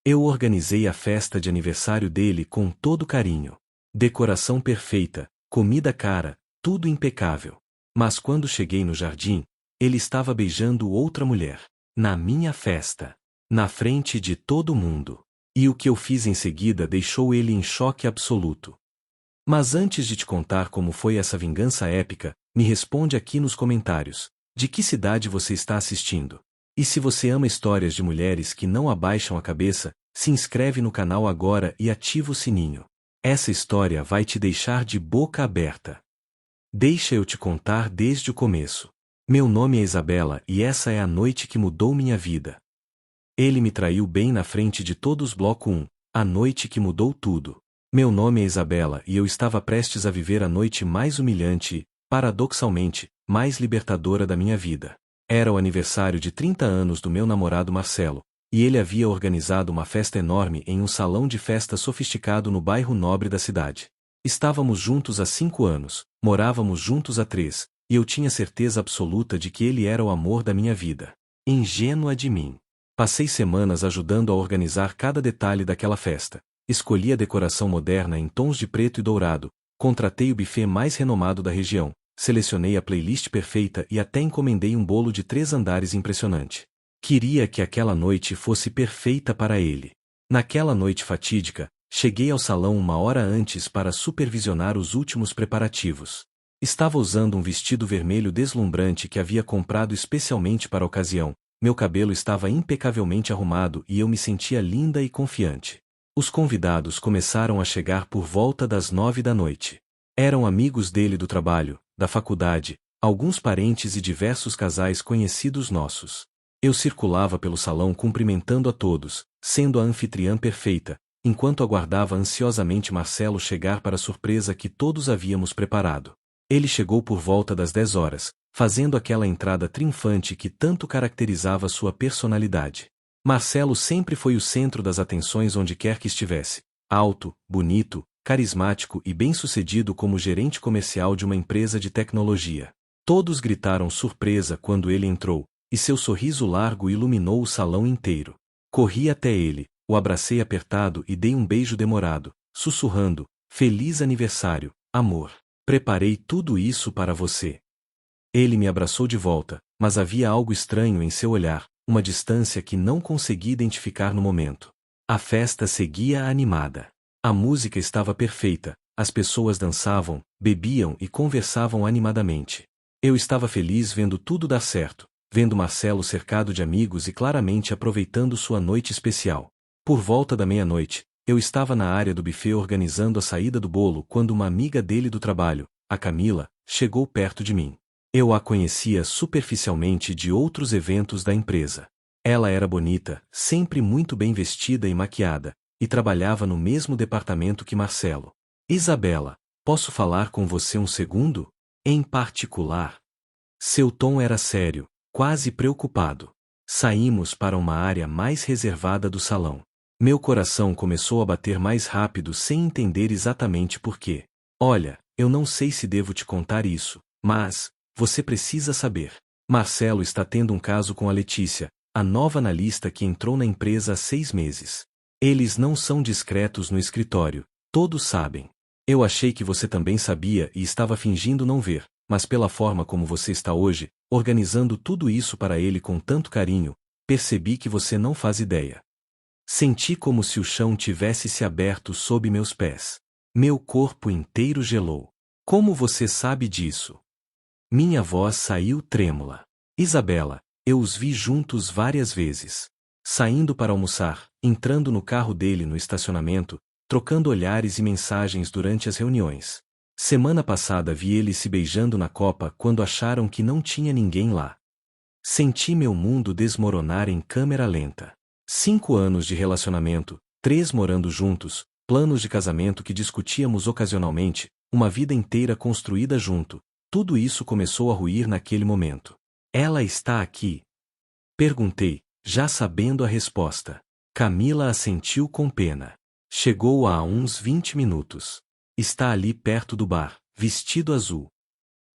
Eu organizei a festa de aniversário dele com todo carinho. Decoração perfeita, comida cara, tudo impecável. Mas quando cheguei no jardim, ele estava beijando outra mulher. Na minha festa. Na frente de todo mundo. E o que eu fiz em seguida deixou ele em choque absoluto. Mas antes de te contar como foi essa vingança épica, me responde aqui nos comentários. De que cidade você está assistindo? E se você ama histórias de mulheres que não abaixam a cabeça, se inscreve no canal agora e ativa o sininho. Essa história vai te deixar de boca aberta. Deixa eu te contar desde o começo. Meu nome é Isabela e essa é a noite que mudou minha vida. Ele me traiu bem na frente de todos bloco 1, a noite que mudou tudo. Meu nome é Isabela e eu estava prestes a viver a noite mais humilhante e, paradoxalmente, mais libertadora da minha vida. Era o aniversário de 30 anos do meu namorado Marcelo, e ele havia organizado uma festa enorme em um salão de festa sofisticado no bairro nobre da cidade. Estávamos juntos há 5 anos, morávamos juntos há 3, e eu tinha certeza absoluta de que ele era o amor da minha vida. Ingênua de mim. Passei semanas ajudando a organizar cada detalhe daquela festa. Escolhi a decoração moderna em tons de preto e dourado, contratei o buffet mais renomado da região, selecionei a playlist perfeita e até encomendei um bolo de 3 andares impressionante. Queria que aquela noite fosse perfeita para ele. Naquela noite fatídica, cheguei ao salão 1 hora antes para supervisionar os últimos preparativos. Estava usando um vestido vermelho deslumbrante que havia comprado especialmente para a ocasião. Meu cabelo estava impecavelmente arrumado e eu me sentia linda e confiante. Os convidados começaram a chegar por volta das 9 da noite. Eram amigos dele do trabalho, da faculdade, alguns parentes e diversos casais conhecidos nossos. Eu circulava pelo salão cumprimentando a todos, sendo a anfitriã perfeita, enquanto aguardava ansiosamente Marcelo chegar para a surpresa que todos havíamos preparado. Ele chegou por volta das 10 horas, fazendo aquela entrada triunfante que tanto caracterizava sua personalidade. Marcelo sempre foi o centro das atenções onde quer que estivesse. Alto, bonito, carismático e bem-sucedido como gerente comercial de uma empresa de tecnologia. Todos gritaram surpresa quando ele entrou, e seu sorriso largo iluminou o salão inteiro. Corri até ele, o abracei apertado e dei um beijo demorado, sussurrando: "Feliz aniversário, amor. Preparei tudo isso para você." Ele me abraçou de volta, mas havia algo estranho em seu olhar, uma distância que não consegui identificar no momento. A festa seguia animada. A música estava perfeita, as pessoas dançavam, bebiam e conversavam animadamente. Eu estava feliz vendo tudo dar certo, vendo Marcelo cercado de amigos e claramente aproveitando sua noite especial. Por volta da meia-noite, eu estava na área do buffet organizando a saída do bolo quando uma amiga dele do trabalho, a Camila, chegou perto de mim. Eu a conhecia superficialmente de outros eventos da empresa. Ela era bonita, sempre muito bem vestida e maquiada, e trabalhava no mesmo departamento que Marcelo. "Isabela, posso falar com você um segundo? Em particular?" Seu tom era sério, quase preocupado. Saímos para uma área mais reservada do salão. Meu coração começou a bater mais rápido sem entender exatamente por quê. "Olha, eu não sei se devo te contar isso, mas você precisa saber. Marcelo está tendo um caso com a Letícia, a nova analista que entrou na empresa há 6 meses. Eles não são discretos no escritório, todos sabem. Eu achei que você também sabia e estava fingindo não ver, mas pela forma como você está hoje, organizando tudo isso para ele com tanto carinho, percebi que você não faz ideia." Senti como se o chão tivesse se aberto sob meus pés. Meu corpo inteiro gelou. "Como você sabe disso?" Minha voz saiu trêmula. "Isabela, eu os vi juntos várias vezes. Saindo para almoçar, entrando no carro dele no estacionamento, trocando olhares e mensagens durante as reuniões. Semana passada vi eles se beijando na copa quando acharam que não tinha ninguém lá. Senti meu mundo desmoronar em câmera lenta. 5 anos de relacionamento, 3 morando juntos, planos de casamento que discutíamos ocasionalmente, uma vida inteira construída junto. Tudo isso começou a ruir naquele momento. "Ela está aqui?" Perguntei, já sabendo a resposta. Camila assentiu com pena. "Chegou há uns 20 minutos. Está ali perto do bar, vestido azul."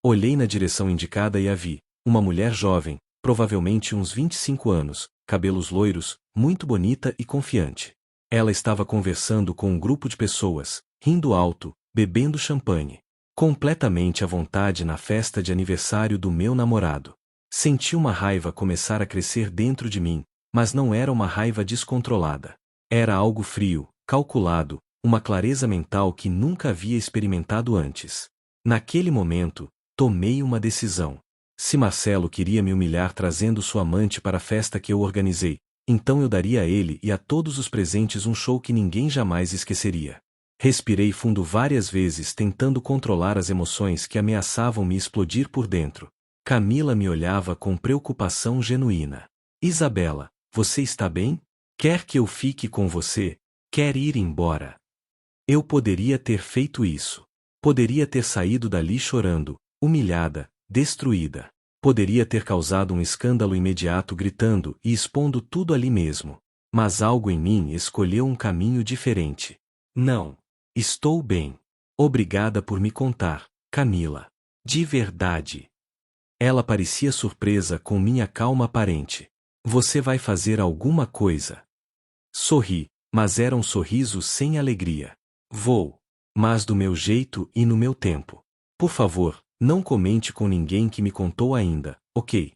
Olhei na direção indicada e a vi, uma mulher jovem, provavelmente uns 25 anos, cabelos loiros, muito bonita e confiante. Ela estava conversando com um grupo de pessoas, rindo alto, bebendo champanhe. Completamente à vontade na festa de aniversário do meu namorado. Senti uma raiva começar a crescer dentro de mim, mas não era uma raiva descontrolada. Era algo frio, calculado, uma clareza mental que nunca havia experimentado antes. Naquele momento, tomei uma decisão. Se Marcelo queria me humilhar trazendo sua amante para a festa que eu organizei, então eu daria a ele e a todos os presentes um show que ninguém jamais esqueceria. Respirei fundo várias vezes tentando controlar as emoções que ameaçavam me explodir por dentro. Camila me olhava com preocupação genuína. Isabela, você está bem? Quer que eu fique com você? Quer ir embora? Eu poderia ter feito isso. Poderia ter saído dali chorando, humilhada, destruída. Poderia ter causado um escândalo imediato gritando e expondo tudo ali mesmo. Mas algo em mim escolheu um caminho diferente. Não. Estou bem. Obrigada por me contar, Camila. De verdade. Ela parecia surpresa com minha calma aparente. Você vai fazer alguma coisa? Sorri, mas era um sorriso sem alegria. Vou. Mas do meu jeito e no meu tempo. Por favor, não comente com ninguém que me contou ainda, ok?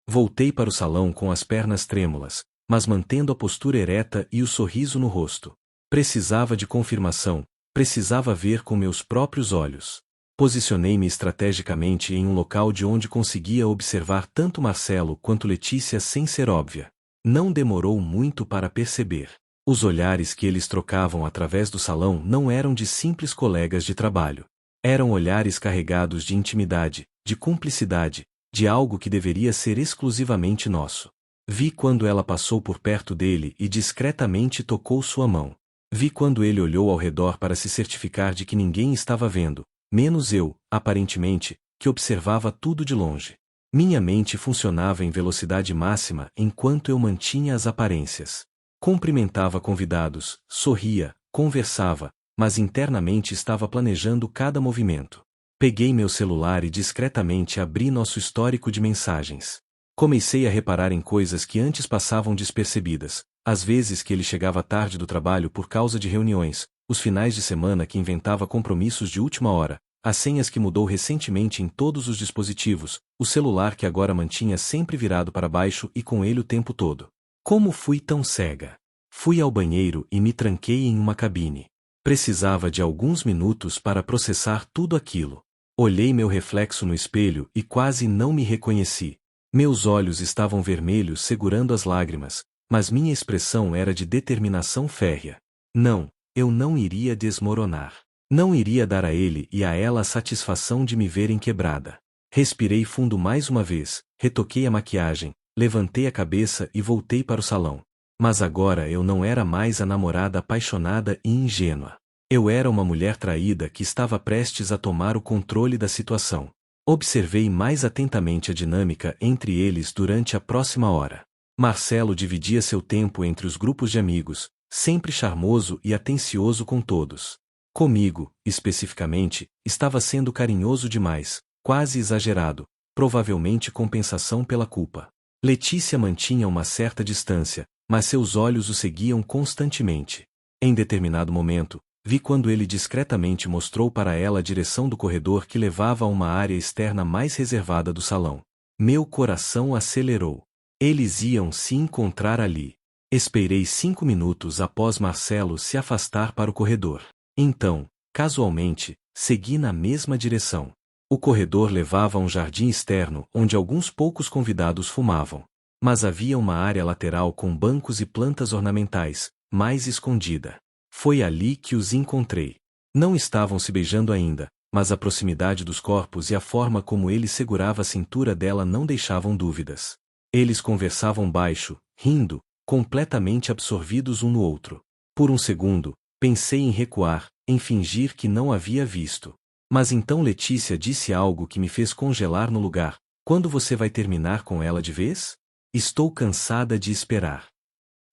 Voltei para o salão com as pernas trêmulas, mas mantendo a postura ereta e o sorriso no rosto. Precisava de confirmação, precisava ver com meus próprios olhos. Posicionei-me estrategicamente em um local de onde conseguia observar tanto Marcelo quanto Letícia sem ser óbvia. Não demorou muito para perceber. Os olhares que eles trocavam através do salão não eram de simples colegas de trabalho. Eram olhares carregados de intimidade, de cumplicidade, de algo que deveria ser exclusivamente nosso. Vi quando ela passou por perto dele e discretamente tocou sua mão. Vi quando ele olhou ao redor para se certificar de que ninguém estava vendo, menos eu, aparentemente, que observava tudo de longe. Minha mente funcionava em velocidade máxima enquanto eu mantinha as aparências. Cumprimentava convidados, sorria, conversava, mas internamente estava planejando cada movimento. Peguei meu celular e discretamente abri nosso histórico de mensagens. Comecei a reparar em coisas que antes passavam despercebidas, às vezes que ele chegava tarde do trabalho por causa de reuniões, os finais de semana que inventava compromissos de última hora, as senhas que mudou recentemente em todos os dispositivos, o celular que agora mantinha sempre virado para baixo e com ele o tempo todo. Como fui tão cega? Fui ao banheiro e me tranquei em uma cabine. Precisava de alguns minutos para processar tudo aquilo. Olhei meu reflexo no espelho e quase não me reconheci. Meus olhos estavam vermelhos segurando as lágrimas, mas minha expressão era de determinação férrea. Não, eu não iria desmoronar. Não iria dar a ele e a ela a satisfação de me verem quebrada. Respirei fundo mais uma vez, retoquei a maquiagem, levantei a cabeça e voltei para o salão. Mas agora eu não era mais a namorada apaixonada e ingênua. Eu era uma mulher traída que estava prestes a tomar o controle da situação. Observei mais atentamente a dinâmica entre eles durante a próxima hora. Marcelo dividia seu tempo entre os grupos de amigos, sempre charmoso e atencioso com todos. Comigo, especificamente, estava sendo carinhoso demais, quase exagerado, provavelmente compensação pela culpa. Letícia mantinha uma certa distância, mas seus olhos o seguiam constantemente. Em determinado momento, vi quando ele discretamente mostrou para ela a direção do corredor que levava a uma área externa mais reservada do salão. Meu coração acelerou. Eles iam se encontrar ali. Esperei 5 minutos após Marcelo se afastar para o corredor. Então, casualmente, segui na mesma direção. O corredor levava a um jardim externo onde alguns poucos convidados fumavam. Mas havia uma área lateral com bancos e plantas ornamentais, mais escondida. Foi ali que os encontrei. Não estavam se beijando ainda, mas a proximidade dos corpos e a forma como ele segurava a cintura dela não deixavam dúvidas. Eles conversavam baixo, rindo, completamente absorvidos um no outro. Por um segundo, pensei em recuar, em fingir que não havia visto. Mas então Letícia disse algo que me fez congelar no lugar. Quando você vai terminar com ela de vez? Estou cansada de esperar.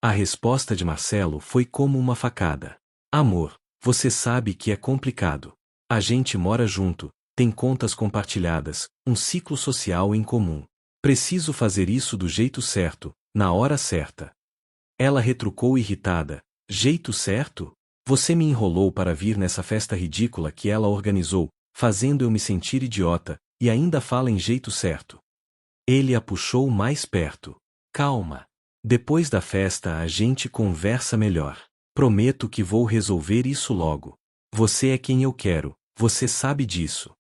A resposta de Marcelo foi como uma facada. Amor, você sabe que é complicado. A gente mora junto, tem contas compartilhadas, um ciclo social em comum. Preciso fazer isso do jeito certo, na hora certa. Ela retrucou irritada. Jeito certo? Você me enrolou para vir nessa festa ridícula que ela organizou, fazendo eu me sentir idiota, e ainda fala em jeito certo. Ele a puxou mais perto. Calma. Depois da festa a gente conversa melhor. Prometo que vou resolver isso logo. Você é quem eu quero, você sabe disso.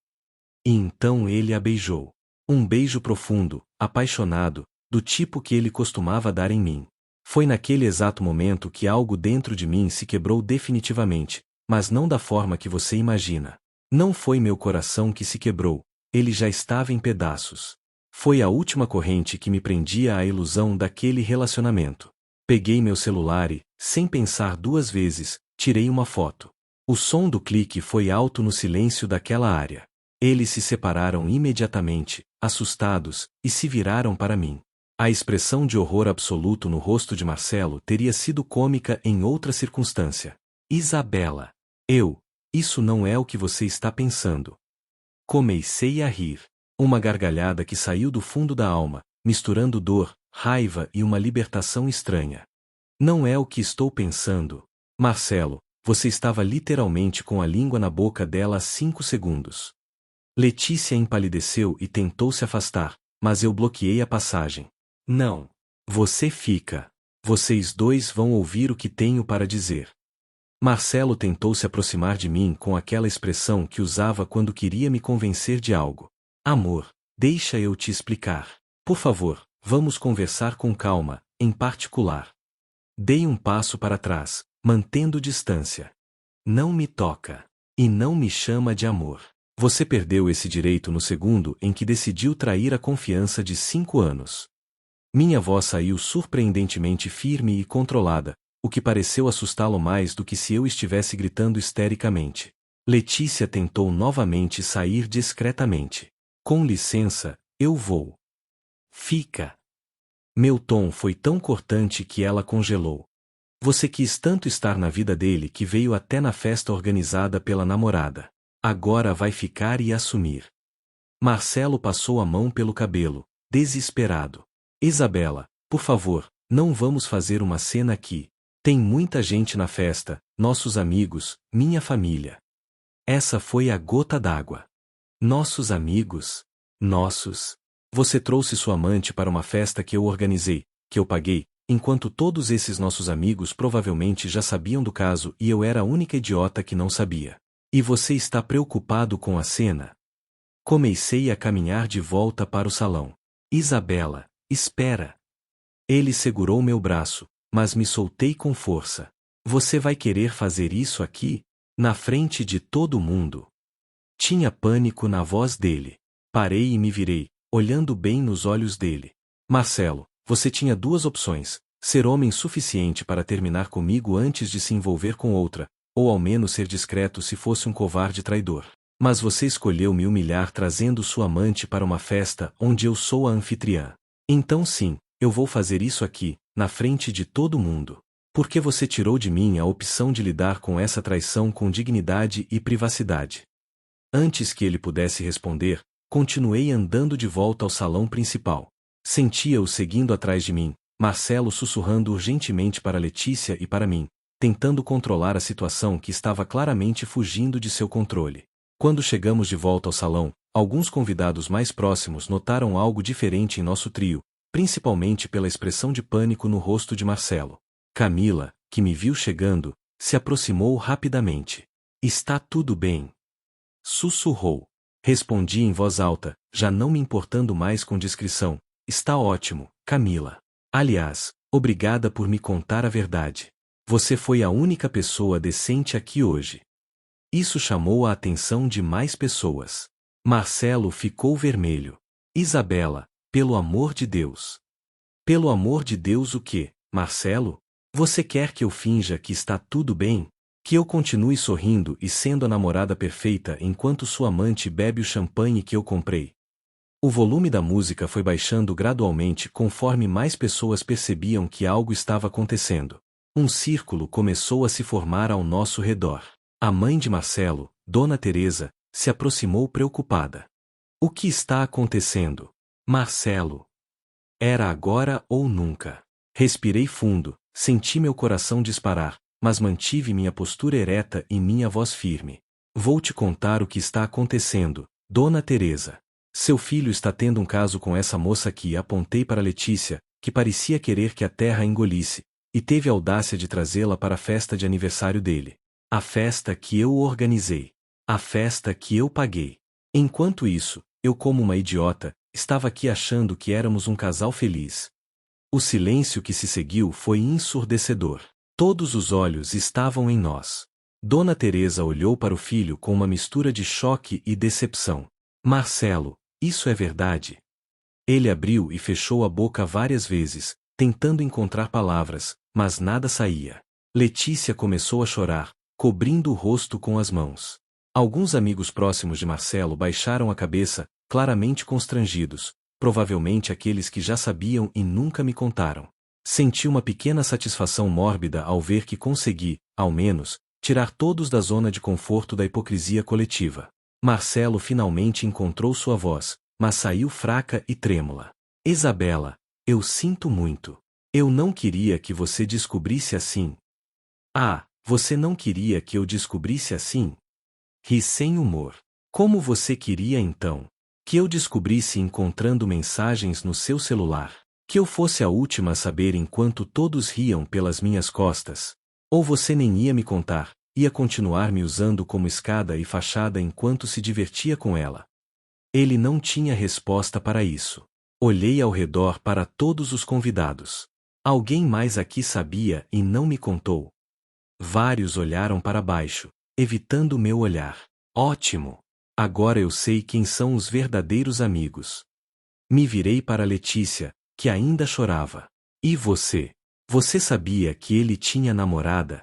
E então ele a beijou. Um beijo profundo, apaixonado, do tipo que ele costumava dar em mim. Foi naquele exato momento que algo dentro de mim se quebrou definitivamente, mas não da forma que você imagina. Não foi meu coração que se quebrou, ele já estava em pedaços. Foi a última corrente que me prendia à ilusão daquele relacionamento. Peguei meu celular e, sem pensar duas vezes, tirei uma foto. O som do clique foi alto no silêncio daquela área. Eles se separaram imediatamente, assustados, e se viraram para mim. A expressão de horror absoluto no rosto de Marcelo teria sido cômica em outra circunstância. Isabela. Isso não é o que você está pensando. Comecei a rir. Uma gargalhada que saiu do fundo da alma, misturando dor, raiva e uma libertação estranha. Não é o que estou pensando. Marcelo, você estava literalmente com a língua na boca dela há 5 segundos. Letícia empalideceu e tentou se afastar, mas eu bloqueei a passagem. Não. Você fica. Vocês dois vão ouvir o que tenho para dizer. Marcelo tentou se aproximar de mim com aquela expressão que usava quando queria me convencer de algo. Amor, deixa eu te explicar. Por favor, vamos conversar com calma, em particular. Dei um passo para trás, mantendo distância. Não me toca. E não me chama de amor. Você perdeu esse direito no segundo em que decidiu trair a confiança de 5 anos. Minha voz saiu surpreendentemente firme e controlada, o que pareceu assustá-lo mais do que se eu estivesse gritando histericamente. Letícia tentou novamente sair discretamente. Com licença, eu vou. Fica. Meu tom foi tão cortante que ela congelou. Você quis tanto estar na vida dele que veio até na festa organizada pela namorada. Agora vai ficar e assumir. Marcelo passou a mão pelo cabelo, desesperado. Isabela, por favor, não vamos fazer uma cena aqui. Tem muita gente na festa, nossos amigos, minha família. Essa foi a gota d'água. Nossos amigos? Nossos? Você trouxe sua amante para uma festa que eu organizei, que eu paguei, enquanto todos esses nossos amigos provavelmente já sabiam do caso e eu era a única idiota que não sabia. E você está preocupado com a cena? Comecei a caminhar de volta para o salão. Isabela, espera. Ele segurou meu braço, mas me soltei com força. Você vai querer fazer isso aqui? Na frente de todo mundo? Tinha pânico na voz dele. Parei e me virei, olhando bem nos olhos dele. Marcelo, você tinha 2 opções: ser homem suficiente para terminar comigo antes de se envolver com outra, ou ao menos ser discreto se fosse um covarde traidor. Mas você escolheu me humilhar trazendo sua amante para uma festa onde eu sou a anfitriã. Então sim, eu vou fazer isso aqui, na frente de todo mundo. Porque você tirou de mim a opção de lidar com essa traição com dignidade e privacidade. Antes que ele pudesse responder, continuei andando de volta ao salão principal. Sentia-o seguindo atrás de mim, Marcelo sussurrando urgentemente para Letícia e para mim, tentando controlar a situação que estava claramente fugindo de seu controle. Quando chegamos de volta ao salão, alguns convidados mais próximos notaram algo diferente em nosso trio, principalmente pela expressão de pânico no rosto de Marcelo. Camila, que me viu chegando, se aproximou rapidamente. Está tudo bem? Sussurrou. Respondi em voz alta, já não me importando mais com discrição. Está ótimo, Camila. Aliás, obrigada por me contar a verdade. Você foi a única pessoa decente aqui hoje. Isso chamou a atenção de mais pessoas. Marcelo ficou vermelho. Isabela, pelo amor de Deus. Pelo amor de Deus o quê, Marcelo? Você quer que eu finja que está tudo bem? Que eu continue sorrindo e sendo a namorada perfeita enquanto sua amante bebe o champanhe que eu comprei? O volume da música foi baixando gradualmente conforme mais pessoas percebiam que algo estava acontecendo. Um círculo começou a se formar ao nosso redor. A mãe de Marcelo, Dona Teresa, se aproximou preocupada. O que está acontecendo? Marcelo. Era agora ou nunca. Respirei fundo, senti meu coração disparar, mas mantive minha postura ereta e minha voz firme. Vou te contar o que está acontecendo, Dona Teresa. Seu filho está tendo um caso com essa moça aqui. Apontei para Letícia, que parecia querer que a terra a engolisse, e teve a audácia de trazê-la para a festa de aniversário dele. A festa que eu organizei. A festa que eu paguei. Enquanto isso, eu como uma idiota, estava aqui achando que éramos um casal feliz. O silêncio que se seguiu foi ensurdecedor. Todos os olhos estavam em nós. Dona Teresa olhou para o filho com uma mistura de choque e decepção. Marcelo, isso é verdade? Ele abriu e fechou a boca várias vezes, tentando encontrar palavras, mas nada saía. Letícia começou a chorar, cobrindo o rosto com as mãos. Alguns amigos próximos de Marcelo baixaram a cabeça, claramente constrangidos, provavelmente aqueles que já sabiam e nunca me contaram. Senti uma pequena satisfação mórbida ao ver que consegui, ao menos, tirar todos da zona de conforto da hipocrisia coletiva. Marcelo finalmente encontrou sua voz, mas saiu fraca e trêmula. Isabela, eu sinto muito. Eu não queria que você descobrisse assim. Ah, você não queria que eu descobrisse assim? Ri sem humor. Como você queria então? Que eu descobrisse encontrando mensagens no seu celular? Que eu fosse a última a saber enquanto todos riam pelas minhas costas? Ou você nem ia me contar, ia continuar me usando como escada e fachada enquanto se divertia com ela? Ele não tinha resposta para isso. Olhei ao redor para todos os convidados. Alguém mais aqui sabia e não me contou. Vários olharam para baixo, evitando meu olhar. Ótimo! Agora eu sei quem são os verdadeiros amigos. Me virei para Letícia, que ainda chorava. E você? Você sabia que ele tinha namorada?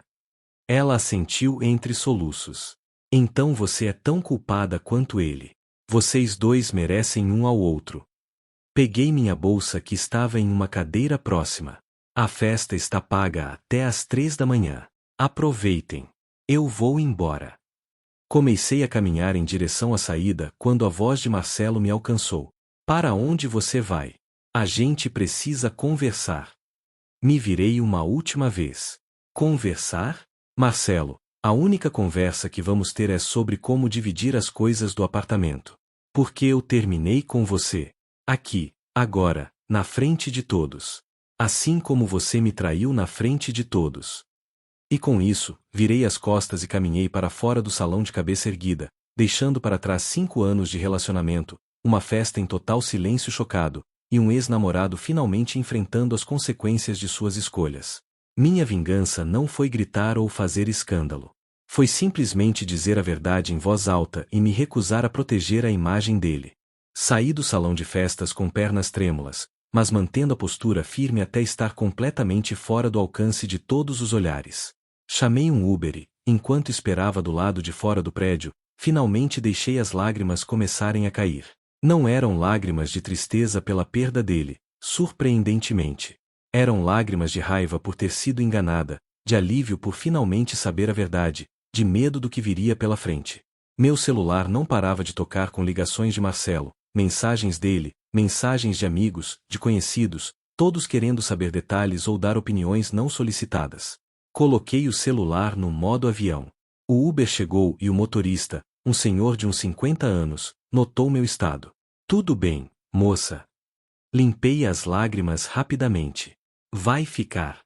Ela assentiu entre soluços. Então você é tão culpada quanto ele. Vocês dois merecem um ao outro. Peguei minha bolsa que estava em uma cadeira próxima. A festa está paga até às 3 da manhã. Aproveitem. Eu vou embora. Comecei a caminhar em direção à saída quando a voz de Marcelo me alcançou. Para onde você vai? A gente precisa conversar. Me virei uma última vez. Conversar? Marcelo, a única conversa que vamos ter é sobre como dividir as coisas do apartamento. Porque eu terminei com você. Aqui, agora, na frente de todos. Assim como você me traiu na frente de todos. E com isso, virei as costas e caminhei para fora do salão de cabeça erguida, deixando para trás 5 anos de relacionamento, uma festa em total silêncio chocado, e um ex-namorado finalmente enfrentando as consequências de suas escolhas. Minha vingança não foi gritar ou fazer escândalo. Foi simplesmente dizer a verdade em voz alta e me recusar a proteger a imagem dele. Saí do salão de festas com pernas trêmulas, mas mantendo a postura firme até estar completamente fora do alcance de todos os olhares. Chamei um Uber e, enquanto esperava do lado de fora do prédio, finalmente deixei as lágrimas começarem a cair. Não eram lágrimas de tristeza pela perda dele, surpreendentemente. Eram lágrimas de raiva por ter sido enganada, de alívio por finalmente saber a verdade, de medo do que viria pela frente. Meu celular não parava de tocar com ligações de Marcelo, mensagens dele, mensagens de amigos, de conhecidos, todos querendo saber detalhes ou dar opiniões não solicitadas. Coloquei o celular no modo avião. O Uber chegou e o motorista, um senhor de uns 50 anos, notou meu estado. Tudo bem, moça. Limpei as lágrimas rapidamente. Vai ficar.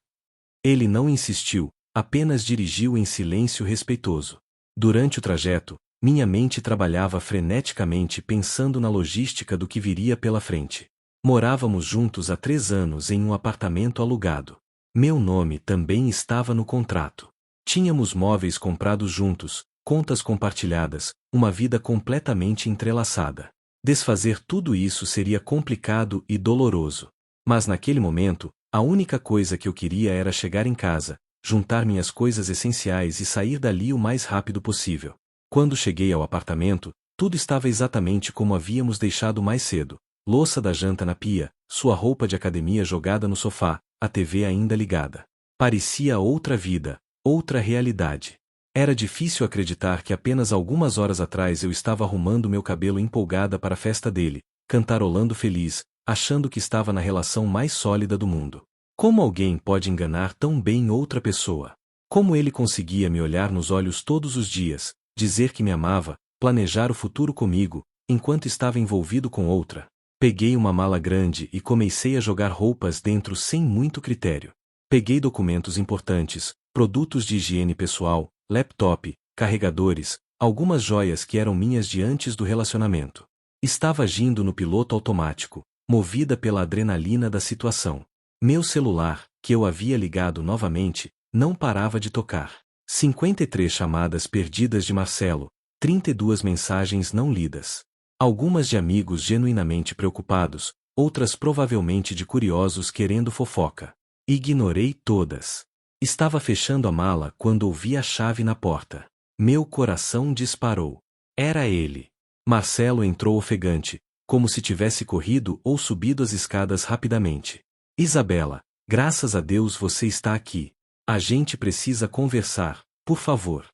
Ele não insistiu, apenas dirigiu em silêncio respeitoso. Durante o trajeto, minha mente trabalhava freneticamente pensando na logística do que viria pela frente. Morávamos juntos há 3 anos em um apartamento alugado. Meu nome também estava no contrato. Tínhamos móveis comprados juntos, contas compartilhadas, uma vida completamente entrelaçada. Desfazer tudo isso seria complicado e doloroso. Mas naquele momento, a única coisa que eu queria era chegar em casa, juntar minhas coisas essenciais e sair dali o mais rápido possível. Quando cheguei ao apartamento, tudo estava exatamente como havíamos deixado mais cedo. Louça da janta na pia, sua roupa de academia jogada no sofá, a TV ainda ligada. Parecia outra vida, outra realidade. Era difícil acreditar que apenas algumas horas atrás eu estava arrumando meu cabelo empolgada para a festa dele, cantarolando feliz, achando que estava na relação mais sólida do mundo. Como alguém pode enganar tão bem outra pessoa? Como ele conseguia me olhar nos olhos todos os dias, dizer que me amava, planejar o futuro comigo, enquanto estava envolvido com outra. Peguei uma mala grande e comecei a jogar roupas dentro sem muito critério. Peguei documentos importantes, produtos de higiene pessoal, laptop, carregadores, algumas joias que eram minhas de antes do relacionamento. Estava agindo no piloto automático, movida pela adrenalina da situação. Meu celular, que eu havia ligado novamente, não parava de tocar. 53 chamadas perdidas de Marcelo, 32 mensagens não lidas. Algumas de amigos genuinamente preocupados, outras provavelmente de curiosos querendo fofoca. Ignorei todas. Estava fechando a mala quando ouvi a chave na porta. Meu coração disparou. Era ele. Marcelo entrou ofegante, como se tivesse corrido ou subido as escadas rapidamente. Isabela, graças a Deus você está aqui. A gente precisa conversar, por favor.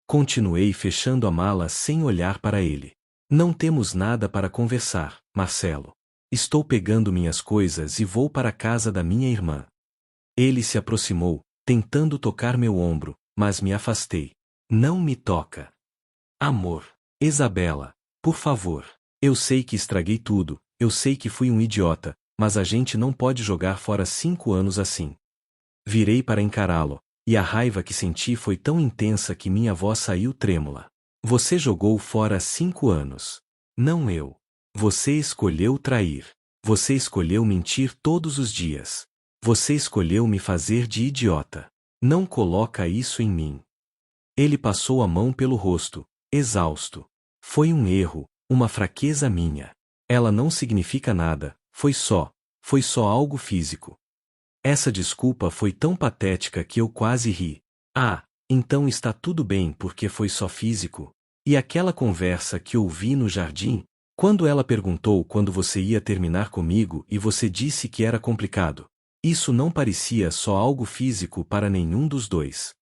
Continuei fechando a mala sem olhar para ele. Não temos nada para conversar, Marcelo. Estou pegando minhas coisas e vou para a casa da minha irmã. Ele se aproximou, tentando tocar meu ombro, mas me afastei. Não me toca. Amor. Isabela, por favor. Eu sei que estraguei tudo, eu sei que fui um idiota, mas a gente não pode jogar fora 5 anos assim. Virei para encará-lo, e a raiva que senti foi tão intensa que minha voz saiu trêmula. Você jogou fora 5 anos. Não eu. Você escolheu trair. Você escolheu mentir todos os dias. Você escolheu me fazer de idiota. Não coloca isso em mim. Ele passou a mão pelo rosto, exausto. Foi um erro, uma fraqueza minha. Ela não significa nada, foi só algo físico. Essa desculpa foi tão patética que eu quase ri. Ah, então está tudo bem porque foi só físico? E aquela conversa que ouvi no jardim? Quando ela perguntou quando você ia terminar comigo e você disse que era complicado. Isso não parecia só algo físico para nenhum dos dois.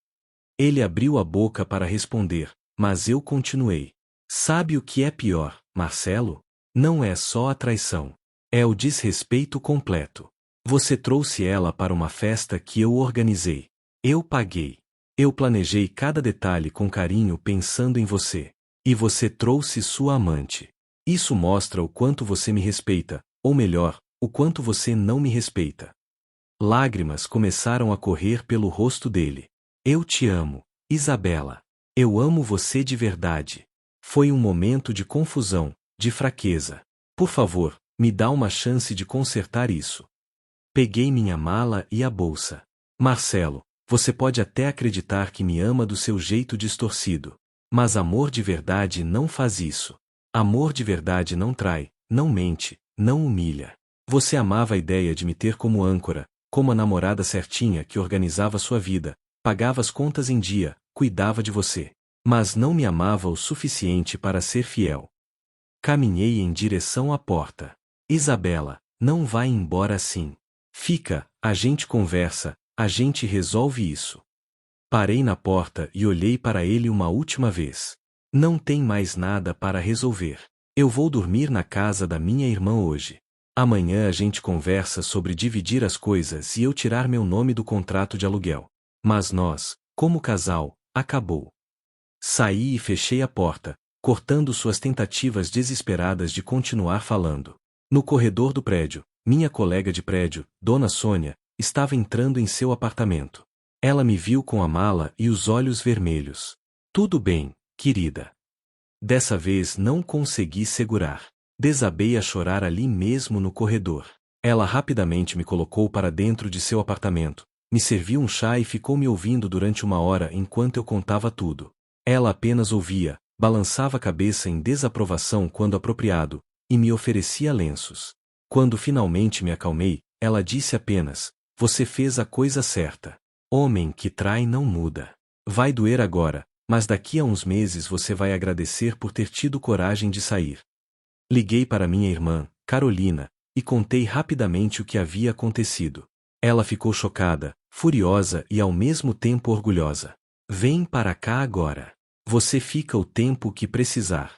Ele abriu a boca para responder, mas eu continuei. Sabe o que é pior, Marcelo? Não é só a traição. É o desrespeito completo. Você trouxe ela para uma festa que eu organizei. Eu paguei. Eu planejei cada detalhe com carinho pensando em você. E você trouxe sua amante. Isso mostra o quanto você me respeita, ou melhor, o quanto você não me respeita. Lágrimas começaram a correr pelo rosto dele. Eu te amo, Isabela. Eu amo você de verdade. Foi um momento de confusão, de fraqueza. Por favor, me dá uma chance de consertar isso. Peguei minha mala e a bolsa. Marcelo, você pode até acreditar que me ama do seu jeito distorcido. Mas amor de verdade não faz isso. Amor de verdade não trai, não mente, não humilha. Você amava a ideia de me ter como âncora, como a namorada certinha que organizava sua vida, pagava as contas em dia, cuidava de você. Mas não me amava o suficiente para ser fiel. Caminhei em direção à porta. Isabela, não vai embora assim. Fica, a gente conversa, a gente resolve isso. Parei na porta e olhei para ele uma última vez. Não tem mais nada para resolver. Eu vou dormir na casa da minha irmã hoje. Amanhã a gente conversa sobre dividir as coisas e eu tirar meu nome do contrato de aluguel. Mas nós, como casal, acabou. Saí e fechei a porta, cortando suas tentativas desesperadas de continuar falando. No corredor do prédio, minha colega de prédio, Dona Sônia, estava entrando em seu apartamento. Ela me viu com a mala e os olhos vermelhos. Tudo bem, querida. Dessa vez não consegui segurar. Desabei a chorar ali mesmo no corredor. Ela rapidamente me colocou para dentro de seu apartamento, me serviu um chá e ficou me ouvindo durante 1 hora enquanto eu contava tudo. Ela apenas ouvia, balançava a cabeça em desaprovação quando apropriado, e me oferecia lenços. Quando finalmente me acalmei, ela disse apenas, você fez a coisa certa. Homem que trai não muda. Vai doer agora, mas daqui a uns meses você vai agradecer por ter tido coragem de sair. Liguei para minha irmã, Carolina, e contei rapidamente o que havia acontecido. Ela ficou chocada, furiosa e ao mesmo tempo orgulhosa. Vem para cá agora. Você fica o tempo que precisar.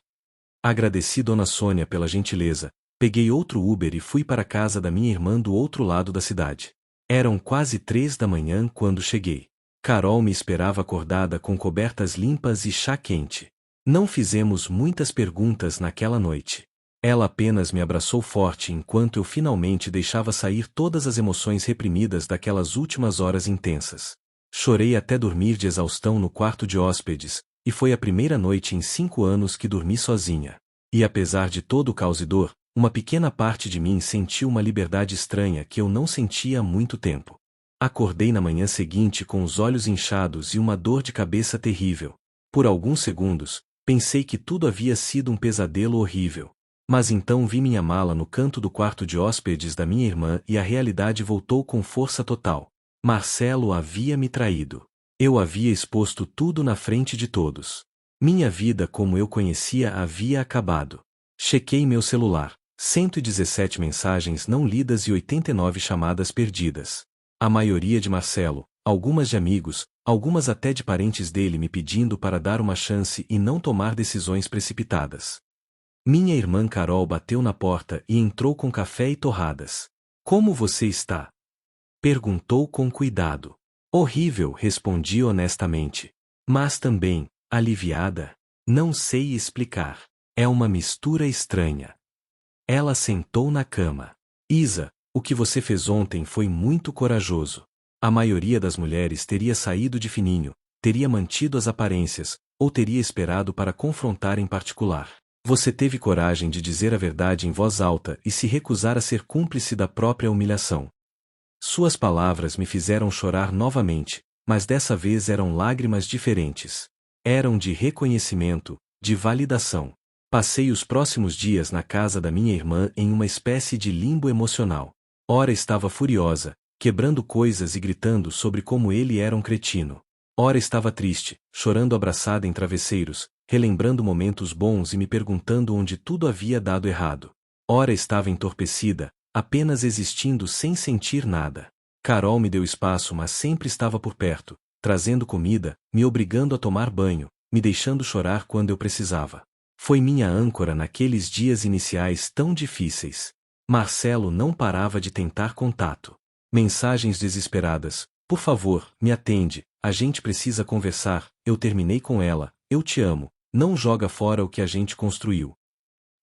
Agradeci Dona Sônia pela gentileza, peguei outro Uber e fui para a casa da minha irmã do outro lado da cidade. Eram quase 3 da manhã quando cheguei. Carol me esperava acordada com cobertas limpas e chá quente. Não fizemos muitas perguntas naquela noite. Ela apenas me abraçou forte enquanto eu finalmente deixava sair todas as emoções reprimidas daquelas últimas horas intensas. Chorei até dormir de exaustão no quarto de hóspedes, e foi a primeira noite em 5 anos que dormi sozinha. E apesar de todo o caos e dor, uma pequena parte de mim sentiu uma liberdade estranha que eu não sentia há muito tempo. Acordei na manhã seguinte com os olhos inchados e uma dor de cabeça terrível. Por alguns segundos, pensei que tudo havia sido um pesadelo horrível. Mas então vi minha mala no canto do quarto de hóspedes da minha irmã e a realidade voltou com força total. Marcelo havia me traído. Eu havia exposto tudo na frente de todos. Minha vida como eu conhecia havia acabado. Chequei meu celular. 117 mensagens não lidas e 89 chamadas perdidas. A maioria de Marcelo, algumas de amigos, algumas até de parentes dele me pedindo para dar uma chance e não tomar decisões precipitadas. Minha irmã Carol bateu na porta e entrou com café e torradas. Como você está? Perguntou com cuidado. Horrível, respondi honestamente. Mas também, aliviada. Não sei explicar. É uma mistura estranha. Ela sentou na cama. Isa, o que você fez ontem foi muito corajoso. A maioria das mulheres teria saído de fininho, teria mantido as aparências, ou teria esperado para confrontar em particular. Você teve coragem de dizer a verdade em voz alta e se recusar a ser cúmplice da própria humilhação. Suas palavras me fizeram chorar novamente, mas dessa vez eram lágrimas diferentes. Eram de reconhecimento, de validação. Passei os próximos dias na casa da minha irmã em uma espécie de limbo emocional. Ora estava furiosa, quebrando coisas e gritando sobre como ele era um cretino. Ora estava triste, chorando abraçada em travesseiros, relembrando momentos bons e me perguntando onde tudo havia dado errado. Ora estava entorpecida, apenas existindo sem sentir nada. Carol me deu espaço, mas sempre estava por perto, trazendo comida, me obrigando a tomar banho, me deixando chorar quando eu precisava. Foi minha âncora naqueles dias iniciais tão difíceis. Marcelo não parava de tentar contato. Mensagens desesperadas. Por favor, me atende, a gente precisa conversar, eu terminei com ela, eu te amo, não joga fora o que a gente construiu.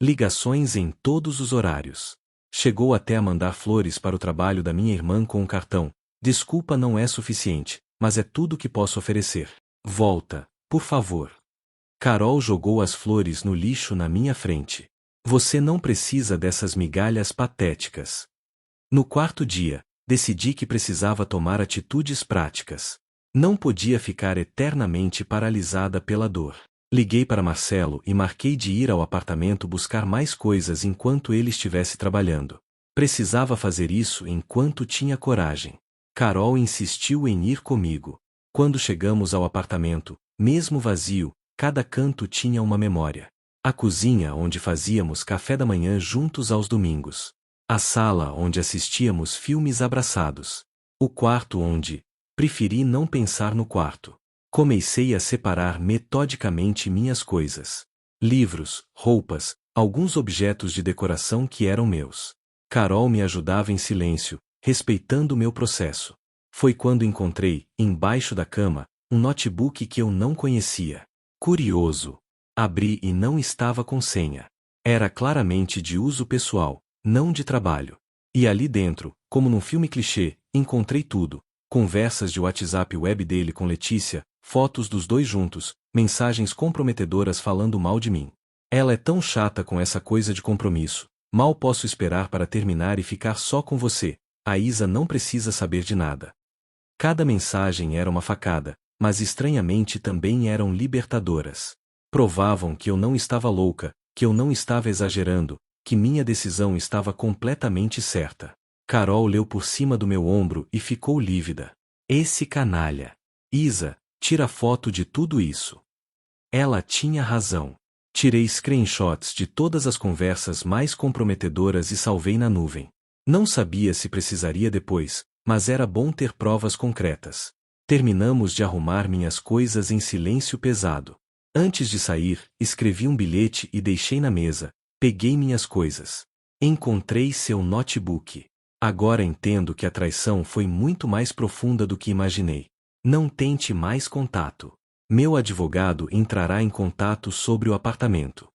Ligações em todos os horários. Chegou até a mandar flores para o trabalho da minha irmã com um cartão. Desculpa, não é suficiente, mas é tudo que posso oferecer. Volta, por favor. Carol jogou as flores no lixo na minha frente. Você não precisa dessas migalhas patéticas. No quarto dia, decidi que precisava tomar atitudes práticas. Não podia ficar eternamente paralisada pela dor. Liguei para Marcelo e marquei de ir ao apartamento buscar mais coisas enquanto ele estivesse trabalhando. Precisava fazer isso enquanto tinha coragem. Carol insistiu em ir comigo. Quando chegamos ao apartamento, mesmo vazio, cada canto tinha uma memória. A cozinha onde fazíamos café da manhã juntos aos domingos. A sala onde assistíamos filmes abraçados. O quarto onde preferi não pensar no quarto. Comecei a separar metodicamente minhas coisas. Livros, roupas, alguns objetos de decoração que eram meus. Carol me ajudava em silêncio, respeitando meu processo. Foi quando encontrei, embaixo da cama, um notebook que eu não conhecia. Curioso. Abri e não estava com senha. Era claramente de uso pessoal, não de trabalho. E ali dentro, como num filme clichê, encontrei tudo. Conversas de WhatsApp web dele com Letícia, fotos dos dois juntos, mensagens comprometedoras falando mal de mim. Ela é tão chata com essa coisa de compromisso. Mal posso esperar para terminar e ficar só com você. A Isa não precisa saber de nada. Cada mensagem era uma facada, mas estranhamente também eram libertadoras. Provavam que eu não estava louca, que eu não estava exagerando, que minha decisão estava completamente certa. Carol leu por cima do meu ombro e ficou lívida. Esse canalha. Isa, tira foto de tudo isso. Ela tinha razão. Tirei screenshots de todas as conversas mais comprometedoras e salvei na nuvem. Não sabia se precisaria depois, mas era bom ter provas concretas. Terminamos de arrumar minhas coisas em silêncio pesado. Antes de sair, escrevi um bilhete e deixei na mesa. Peguei minhas coisas. Encontrei seu notebook. Agora entendo que a traição foi muito mais profunda do que imaginei. Não tente mais contato. Meu advogado entrará em contato sobre o apartamento.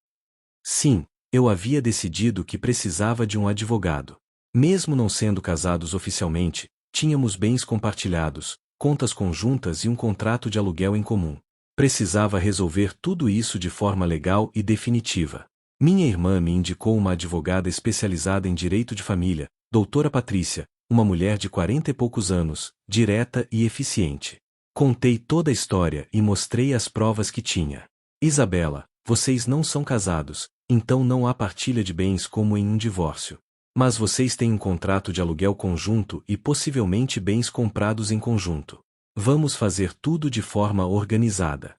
Sim, eu havia decidido que precisava de um advogado. Mesmo não sendo casados oficialmente, tínhamos bens compartilhados, contas conjuntas e um contrato de aluguel em comum. Precisava resolver tudo isso de forma legal e definitiva. Minha irmã me indicou uma advogada especializada em direito de família, doutora Patrícia, uma mulher de 40 e poucos anos, direta e eficiente. Contei toda a história e mostrei as provas que tinha. Isabela, vocês não são casados, então não há partilha de bens como em um divórcio. Mas vocês têm um contrato de aluguel conjunto e possivelmente bens comprados em conjunto. Vamos fazer tudo de forma organizada.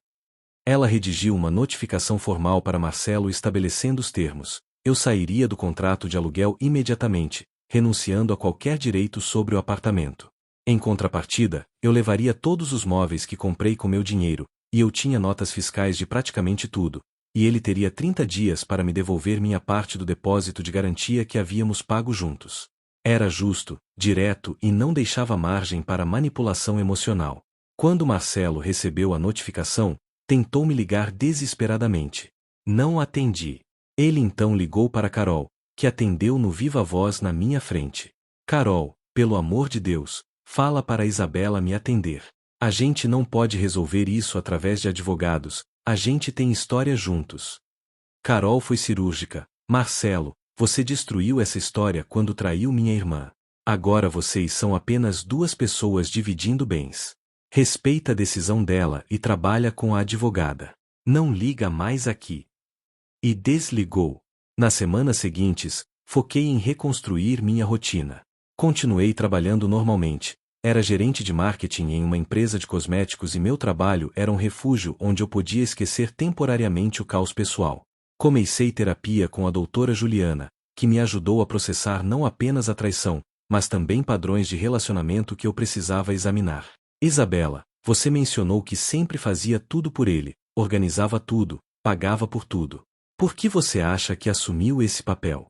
Ela redigiu uma notificação formal para Marcelo estabelecendo os termos. Eu sairia do contrato de aluguel imediatamente, renunciando a qualquer direito sobre o apartamento. Em contrapartida, eu levaria todos os móveis que comprei com meu dinheiro, e eu tinha notas fiscais de praticamente tudo, e ele teria 30 dias para me devolver minha parte do depósito de garantia que havíamos pago juntos. Era justo, direto e não deixava margem para manipulação emocional. Quando Marcelo recebeu a notificação, tentou me ligar desesperadamente. Não atendi. Ele então ligou para Carol, que atendeu no viva voz na minha frente. Carol, pelo amor de Deus, fala para Isabela me atender. A gente não pode resolver isso através de advogados, a gente tem história juntos. Carol foi cirúrgica. Marcelo, você destruiu essa história quando traiu minha irmã. Agora vocês são apenas duas pessoas dividindo bens. Respeita a decisão dela e trabalha com a advogada. Não liga mais aqui. E desligou. Nas semanas seguintes, foquei em reconstruir minha rotina. Continuei trabalhando normalmente. Era gerente de marketing em uma empresa de cosméticos e meu trabalho era um refúgio onde eu podia esquecer temporariamente o caos pessoal. Comecei terapia com a doutora Juliana, que me ajudou a processar não apenas a traição, mas também padrões de relacionamento que eu precisava examinar. Isabela, você mencionou que sempre fazia tudo por ele, organizava tudo, pagava por tudo. Por que você acha que assumiu esse papel?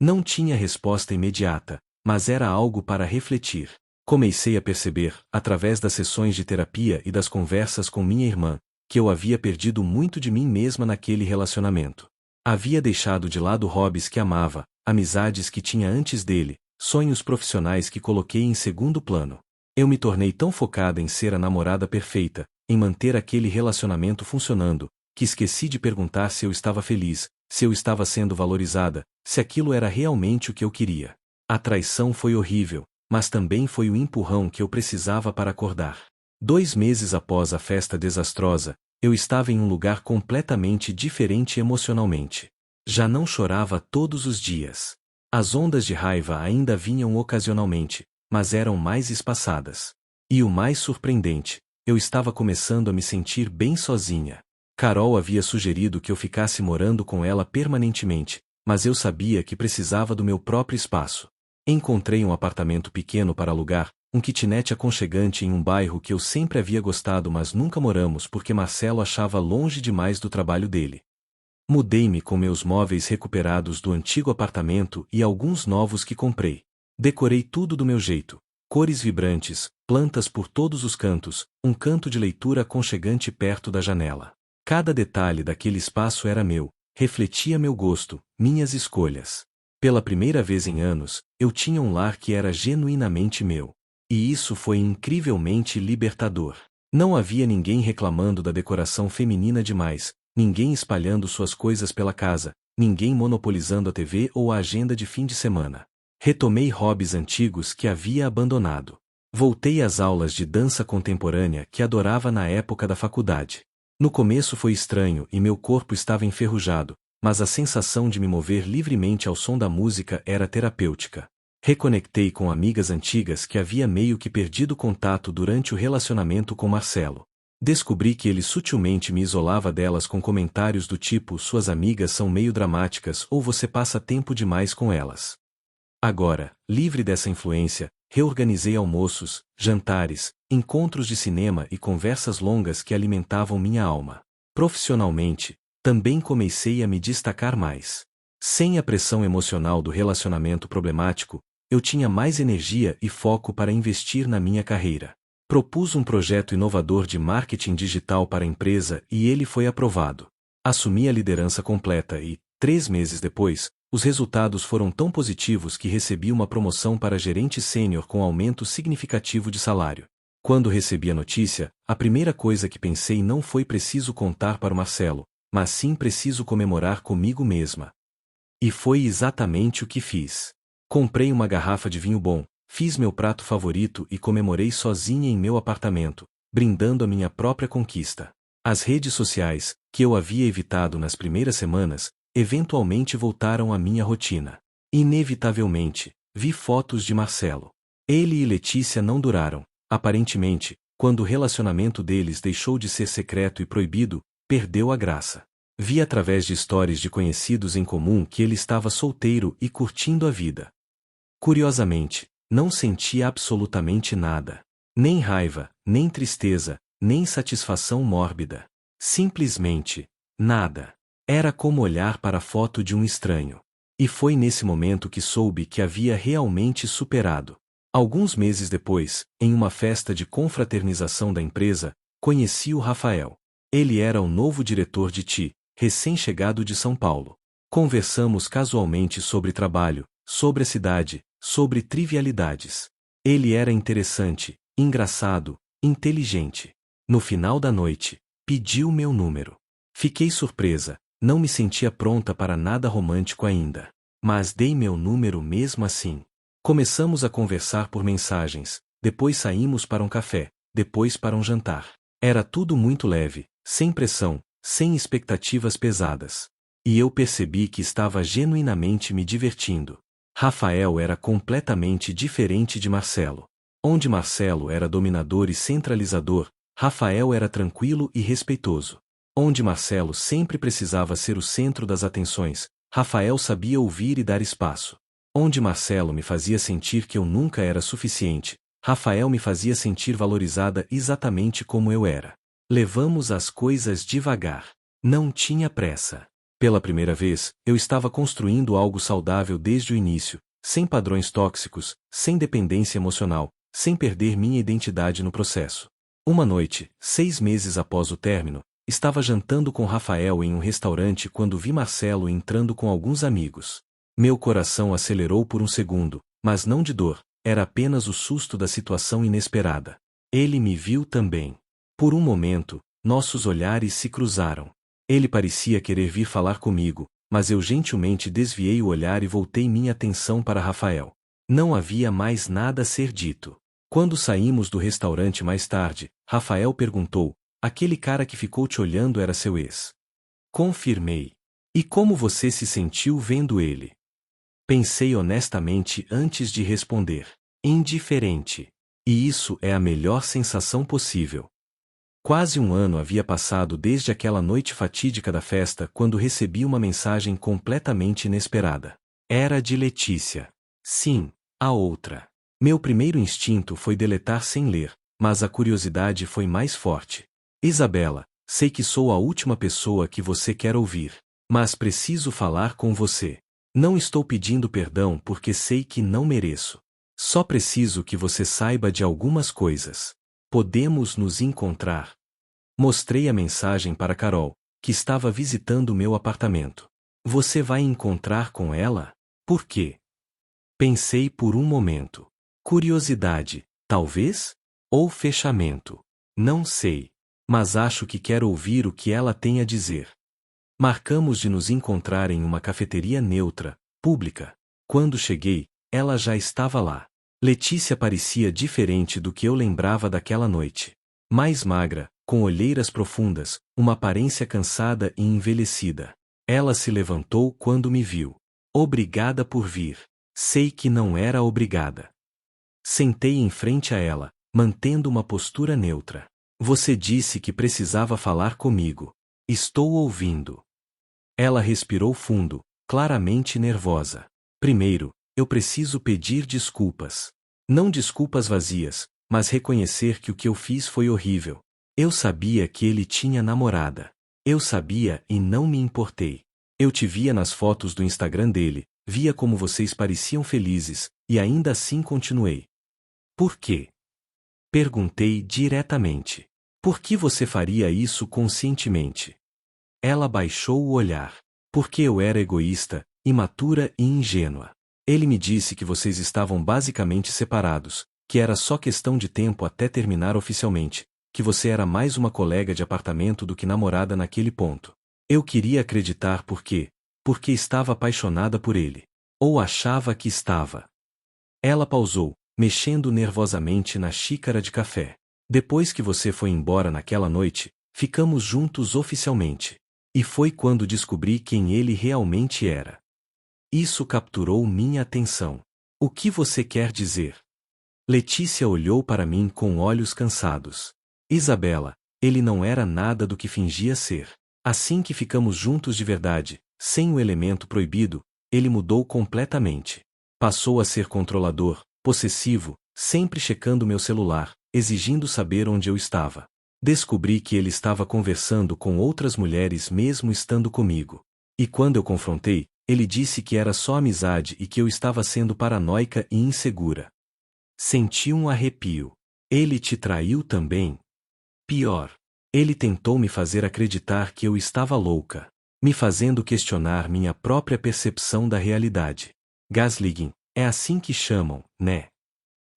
Não tinha resposta imediata, mas era algo para refletir. Comecei a perceber, através das sessões de terapia e das conversas com minha irmã, que eu havia perdido muito de mim mesma naquele relacionamento. Havia deixado de lado hobbies que amava, amizades que tinha antes dele, sonhos profissionais que coloquei em segundo plano. Eu me tornei tão focada em ser a namorada perfeita, em manter aquele relacionamento funcionando, que esqueci de perguntar se eu estava feliz, se eu estava sendo valorizada, se aquilo era realmente o que eu queria. A traição foi horrível, mas também foi o empurrão que eu precisava para acordar. 2 meses após a festa desastrosa, eu estava em um lugar completamente diferente emocionalmente. Já não chorava todos os dias. As ondas de raiva ainda vinham ocasionalmente, mas eram mais espaçadas. E o mais surpreendente, eu estava começando a me sentir bem sozinha. Carol havia sugerido que eu ficasse morando com ela permanentemente, mas eu sabia que precisava do meu próprio espaço. Encontrei um apartamento pequeno para alugar, um kitnet aconchegante em um bairro que eu sempre havia gostado, mas nunca moramos porque Marcelo achava longe demais do trabalho dele. Mudei-me com meus móveis recuperados do antigo apartamento e alguns novos que comprei. Decorei tudo do meu jeito. Cores vibrantes, plantas por todos os cantos, um canto de leitura aconchegante perto da janela. Cada detalhe daquele espaço era meu, refletia meu gosto, minhas escolhas. Pela primeira vez em anos, eu tinha um lar que era genuinamente meu. E isso foi incrivelmente libertador. Não havia ninguém reclamando da decoração feminina demais, ninguém espalhando suas coisas pela casa, ninguém monopolizando a TV ou a agenda de fim de semana. Retomei hobbies antigos que havia abandonado. Voltei às aulas de dança contemporânea que adorava na época da faculdade. No começo foi estranho e meu corpo estava enferrujado, mas a sensação de me mover livremente ao som da música era terapêutica. Reconectei com amigas antigas que havia meio que perdido contato durante o relacionamento com Marcelo. Descobri que ele sutilmente me isolava delas com comentários do tipo: suas amigas são meio dramáticas ou você passa tempo demais com elas. Agora, livre dessa influência, reorganizei almoços, jantares, encontros de cinema e conversas longas que alimentavam minha alma. Profissionalmente, também comecei a me destacar mais. Sem a pressão emocional do relacionamento problemático, eu tinha mais energia e foco para investir na minha carreira. Propus um projeto inovador de marketing digital para a empresa e ele foi aprovado. Assumi a liderança completa e, 3 meses depois, os resultados foram tão positivos que recebi uma promoção para gerente sênior com aumento significativo de salário. Quando recebi a notícia, a primeira coisa que pensei não foi preciso contar para o Marcelo, mas sim preciso comemorar comigo mesma. E foi exatamente o que fiz. Comprei uma garrafa de vinho bom, fiz meu prato favorito e comemorei sozinha em meu apartamento, brindando a minha própria conquista. As redes sociais, que eu havia evitado nas primeiras semanas, eventualmente voltaram à minha rotina. Inevitavelmente, vi fotos de Marcelo. Ele e Letícia não duraram. Aparentemente, quando o relacionamento deles deixou de ser secreto e proibido, perdeu a graça. Vi através de stories de conhecidos em comum que ele estava solteiro e curtindo a vida. Curiosamente, não senti absolutamente nada. Nem raiva, nem tristeza, nem satisfação mórbida. Simplesmente, nada. Era como olhar para a foto de um estranho. E foi nesse momento que soube que havia realmente superado. Alguns meses depois, em uma festa de confraternização da empresa, conheci o Rafael. Ele era o novo diretor de TI, recém-chegado de São Paulo. Conversamos casualmente sobre trabalho, sobre a cidade, sobre trivialidades. Ele era interessante, engraçado, inteligente. No final da noite, pediu meu número. Fiquei surpresa, não me sentia pronta para nada romântico ainda. Mas dei meu número mesmo assim. Começamos a conversar por mensagens, depois saímos para um café, depois para um jantar. Era tudo muito leve, sem pressão, sem expectativas pesadas. E eu percebi que estava genuinamente me divertindo. Rafael era completamente diferente de Marcelo. Onde Marcelo era dominador e centralizador, Rafael era tranquilo e respeitoso. Onde Marcelo sempre precisava ser o centro das atenções, Rafael sabia ouvir e dar espaço. Onde Marcelo me fazia sentir que eu nunca era suficiente, Rafael me fazia sentir valorizada exatamente como eu era. Levamos as coisas devagar. Não tinha pressa. Pela primeira vez, eu estava construindo algo saudável desde o início, sem padrões tóxicos, sem dependência emocional, sem perder minha identidade no processo. Uma noite, 6 meses após o término, estava jantando com Rafael em um restaurante quando vi Marcelo entrando com alguns amigos. Meu coração acelerou por um segundo, mas não de dor, era apenas o susto da situação inesperada. Ele me viu também. Por um momento, nossos olhares se cruzaram. Ele parecia querer vir falar comigo, mas eu gentilmente desviei o olhar e voltei minha atenção para Rafael. Não havia mais nada a ser dito. Quando saímos do restaurante mais tarde, Rafael perguntou: aquele cara que ficou te olhando era seu ex? Confirmei. E como você se sentiu vendo ele? Pensei honestamente antes de responder. Indiferente. E isso é a melhor sensação possível. Quase um ano havia passado desde aquela noite fatídica da festa quando recebi uma mensagem completamente inesperada. Era de Letícia. Sim, a outra. Meu primeiro instinto foi deletar sem ler, mas a curiosidade foi mais forte. Isabela, sei que sou a última pessoa que você quer ouvir, mas preciso falar com você. Não estou pedindo perdão porque sei que não mereço. Só preciso que você saiba de algumas coisas. Podemos nos encontrar. Mostrei a mensagem para Carol, que estava visitando meu apartamento. Você vai encontrar com ela? Por quê? Pensei por um momento. Curiosidade, talvez? Ou fechamento? Não sei. Mas acho que quero ouvir o que ela tem a dizer. Marcamos de nos encontrar em uma cafeteria neutra, pública. Quando cheguei, ela já estava lá. Letícia parecia diferente do que eu lembrava daquela noite. Mais magra, com olheiras profundas, uma aparência cansada e envelhecida. Ela se levantou quando me viu. Obrigada por vir. Sei que não era obrigada. Sentei em frente a ela, mantendo uma postura neutra. Você disse que precisava falar comigo. Estou ouvindo. Ela respirou fundo, claramente nervosa. Primeiro, eu preciso pedir desculpas. Não desculpas vazias, mas reconhecer que o que eu fiz foi horrível. Eu sabia que ele tinha namorada. Eu sabia e não me importei. Eu te via nas fotos do Instagram dele, via como vocês pareciam felizes, e ainda assim continuei. Por quê? Perguntei diretamente. Por que você faria isso conscientemente? Ela baixou o olhar. Porque eu era egoísta, imatura e ingênua. Ele me disse que vocês estavam basicamente separados, que era só questão de tempo até terminar oficialmente, que você era mais uma colega de apartamento do que namorada naquele ponto. Eu queria acreditar porque estava apaixonada por ele. Ou achava que estava. Ela pausou, mexendo nervosamente na xícara de café. Depois que você foi embora naquela noite, ficamos juntos oficialmente. E foi quando descobri quem ele realmente era. Isso capturou minha atenção. O que você quer dizer? Letícia olhou para mim com olhos cansados. Isabela, ele não era nada do que fingia ser. Assim que ficamos juntos de verdade, sem o elemento proibido, ele mudou completamente. Passou a ser controlador, possessivo, sempre checando meu celular, exigindo saber onde eu estava. Descobri que ele estava conversando com outras mulheres mesmo estando comigo. E quando eu confrontei, ele disse que era só amizade e que eu estava sendo paranoica e insegura. Senti um arrepio. Ele te traiu também? Pior. Ele tentou me fazer acreditar que eu estava louca, me fazendo questionar minha própria percepção da realidade. Gaslighting, é assim que chamam, né?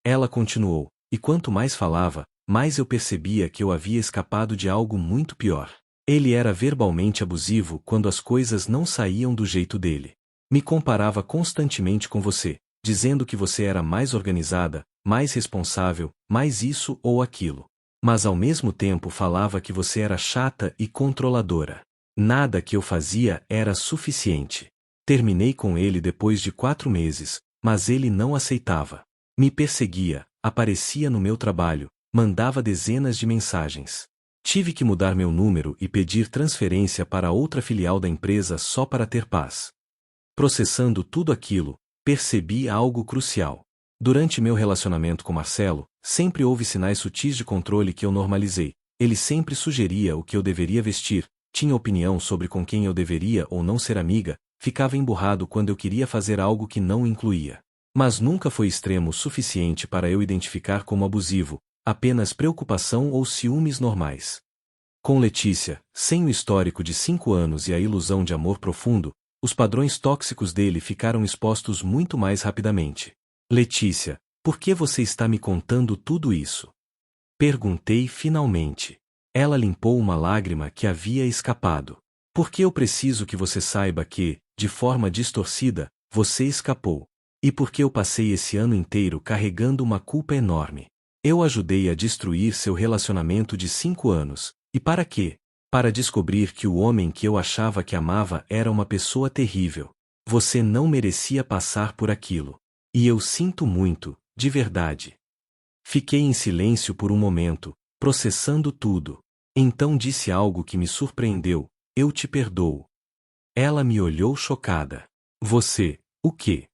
Ela continuou, e quanto mais falava, mais eu percebia que eu havia escapado de algo muito pior. Ele era verbalmente abusivo quando as coisas não saíam do jeito dele. Me comparava constantemente com você, dizendo que você era mais organizada, mais responsável, mais isso ou aquilo. Mas ao mesmo tempo falava que você era chata e controladora. Nada que eu fazia era suficiente. Terminei com ele depois de 4 meses, mas ele não aceitava. Me perseguia, aparecia no meu trabalho, mandava dezenas de mensagens. Tive que mudar meu número e pedir transferência para outra filial da empresa só para ter paz. Processando tudo aquilo, percebi algo crucial. Durante meu relacionamento com Marcelo, sempre houve sinais sutis de controle que eu normalizei. Ele sempre sugeria o que eu deveria vestir, tinha opinião sobre com quem eu deveria ou não ser amiga, ficava emburrado quando eu queria fazer algo que não incluía. Mas nunca foi extremo o suficiente para eu identificar como abusivo, apenas preocupação ou ciúmes normais. Com Letícia, sem o histórico de 5 anos e a ilusão de amor profundo, os padrões tóxicos dele ficaram expostos muito mais rapidamente. Letícia, por que você está me contando tudo isso? Perguntei finalmente. Ela limpou uma lágrima que havia escapado. Porque eu preciso que você saiba que, de forma distorcida, você escapou. E porque eu passei esse ano inteiro carregando uma culpa enorme. Eu ajudei a destruir seu relacionamento de 5 anos. E para quê? Para descobrir que o homem que eu achava que amava era uma pessoa terrível. Você não merecia passar por aquilo. E eu sinto muito, de verdade. Fiquei em silêncio por um momento, processando tudo. Então disse algo que me surpreendeu: eu te perdoo. Ela me olhou chocada. Você, o quê?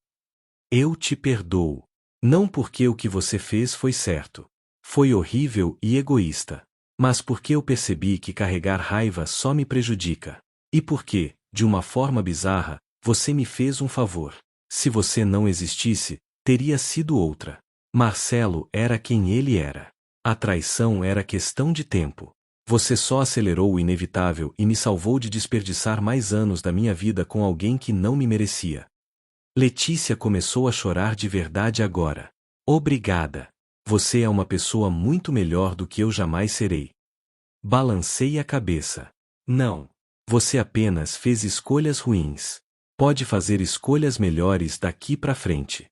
Eu te perdoo. Não porque o que você fez foi certo. Foi horrível e egoísta. Mas porque eu percebi que carregar raiva só me prejudica. E porque, de uma forma bizarra, você me fez um favor. Se você não existisse, teria sido outra. Marcelo era quem ele era. A traição era questão de tempo. Você só acelerou o inevitável e me salvou de desperdiçar mais anos da minha vida com alguém que não me merecia. Letícia começou a chorar de verdade agora. Obrigada. Você é uma pessoa muito melhor do que eu jamais serei. Balancei a cabeça. Não. Você apenas fez escolhas ruins. Pode fazer escolhas melhores daqui pra frente.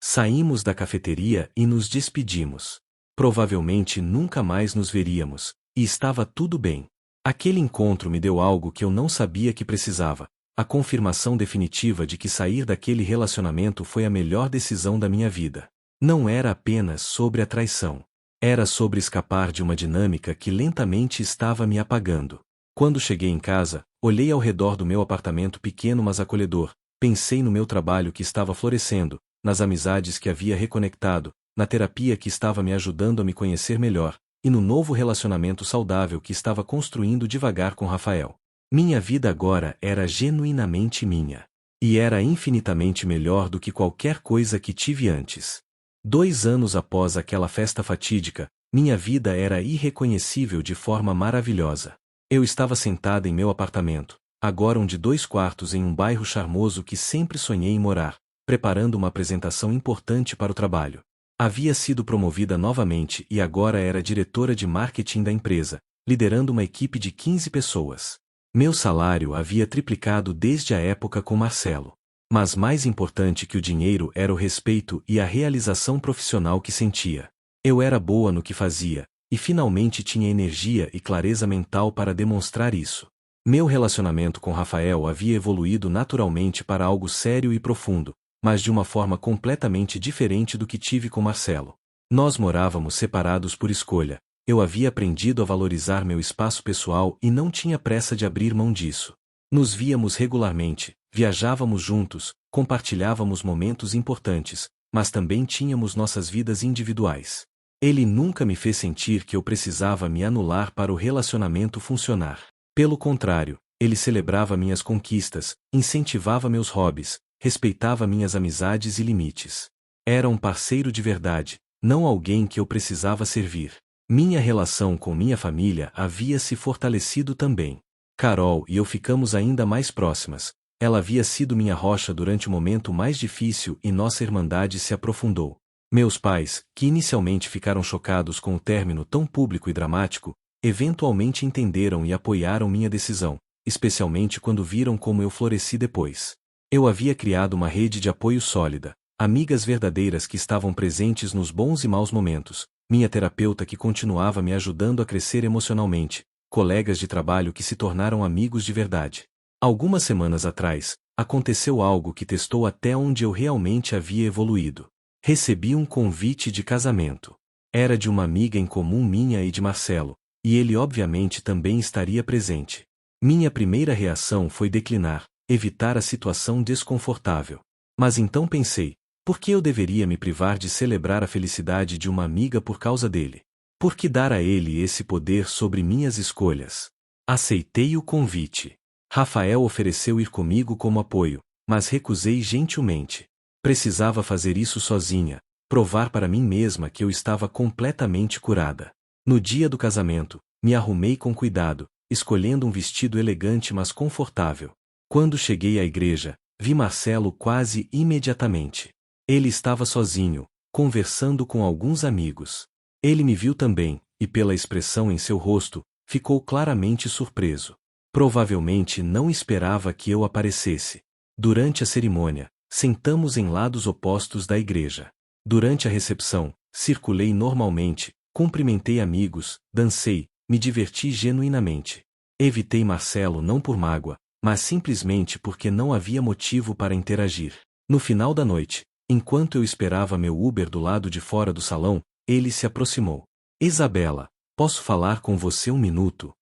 Saímos da cafeteria e nos despedimos. Provavelmente nunca mais nos veríamos, e estava tudo bem. Aquele encontro me deu algo que eu não sabia que precisava, a confirmação definitiva de que sair daquele relacionamento foi a melhor decisão da minha vida. Não era apenas sobre a traição. Era sobre escapar de uma dinâmica que lentamente estava me apagando. Quando cheguei em casa, olhei ao redor do meu apartamento pequeno mas acolhedor, pensei no meu trabalho que estava florescendo, nas amizades que havia reconectado, na terapia que estava me ajudando a me conhecer melhor, e no novo relacionamento saudável que estava construindo devagar com Rafael. Minha vida agora era genuinamente minha. E era infinitamente melhor do que qualquer coisa que tive antes. 2 anos após aquela festa fatídica, minha vida era irreconhecível de forma maravilhosa. Eu estava sentada em meu apartamento, agora um de 2 quartos em um bairro charmoso que sempre sonhei em morar, preparando uma apresentação importante para o trabalho. Havia sido promovida novamente e agora era diretora de marketing da empresa, liderando uma equipe de 15 pessoas. Meu salário havia triplicado desde a época com Marcelo. Mas mais importante que o dinheiro era o respeito e a realização profissional que sentia. Eu era boa no que fazia, e finalmente tinha energia e clareza mental para demonstrar isso. Meu relacionamento com Rafael havia evoluído naturalmente para algo sério e profundo, mas de uma forma completamente diferente do que tive com Marcelo. Nós morávamos separados por escolha. Eu havia aprendido a valorizar meu espaço pessoal e não tinha pressa de abrir mão disso. Nos víamos regularmente, viajávamos juntos, compartilhávamos momentos importantes, mas também tínhamos nossas vidas individuais. Ele nunca me fez sentir que eu precisava me anular para o relacionamento funcionar. Pelo contrário, ele celebrava minhas conquistas, incentivava meus hobbies, respeitava minhas amizades e limites. Era um parceiro de verdade, não alguém que eu precisava servir. Minha relação com minha família havia se fortalecido também. Carol e eu ficamos ainda mais próximas. Ela havia sido minha rocha durante o momento mais difícil e nossa irmandade se aprofundou. Meus pais, que inicialmente ficaram chocados com o término tão público e dramático, eventualmente entenderam e apoiaram minha decisão, especialmente quando viram como eu floresci depois. Eu havia criado uma rede de apoio sólida, amigas verdadeiras que estavam presentes nos bons e maus momentos, minha terapeuta que continuava me ajudando a crescer emocionalmente, colegas de trabalho que se tornaram amigos de verdade. Algumas semanas atrás, aconteceu algo que testou até onde eu realmente havia evoluído. Recebi um convite de casamento. Era de uma amiga em comum minha e de Marcelo, e ele obviamente também estaria presente. Minha primeira reação foi declinar, evitar a situação desconfortável. Mas então pensei, por que eu deveria me privar de celebrar a felicidade de uma amiga por causa dele? Por que dar a ele esse poder sobre minhas escolhas? Aceitei o convite. Rafael ofereceu ir comigo como apoio, mas recusei gentilmente. Precisava fazer isso sozinha, provar para mim mesma que eu estava completamente curada. No dia do casamento, me arrumei com cuidado, escolhendo um vestido elegante mas confortável. Quando cheguei à igreja, vi Marcelo quase imediatamente. Ele estava sozinho, conversando com alguns amigos. Ele me viu também, e pela expressão em seu rosto, ficou claramente surpreso. Provavelmente não esperava que eu aparecesse. Durante a cerimônia, sentamos em lados opostos da igreja. Durante a recepção, circulei normalmente, cumprimentei amigos, dancei, me diverti genuinamente. Evitei Marcelo não por mágoa, mas simplesmente porque não havia motivo para interagir. No final da noite, enquanto eu esperava meu Uber do lado de fora do salão, ele se aproximou. Isabela, posso falar com você um minuto?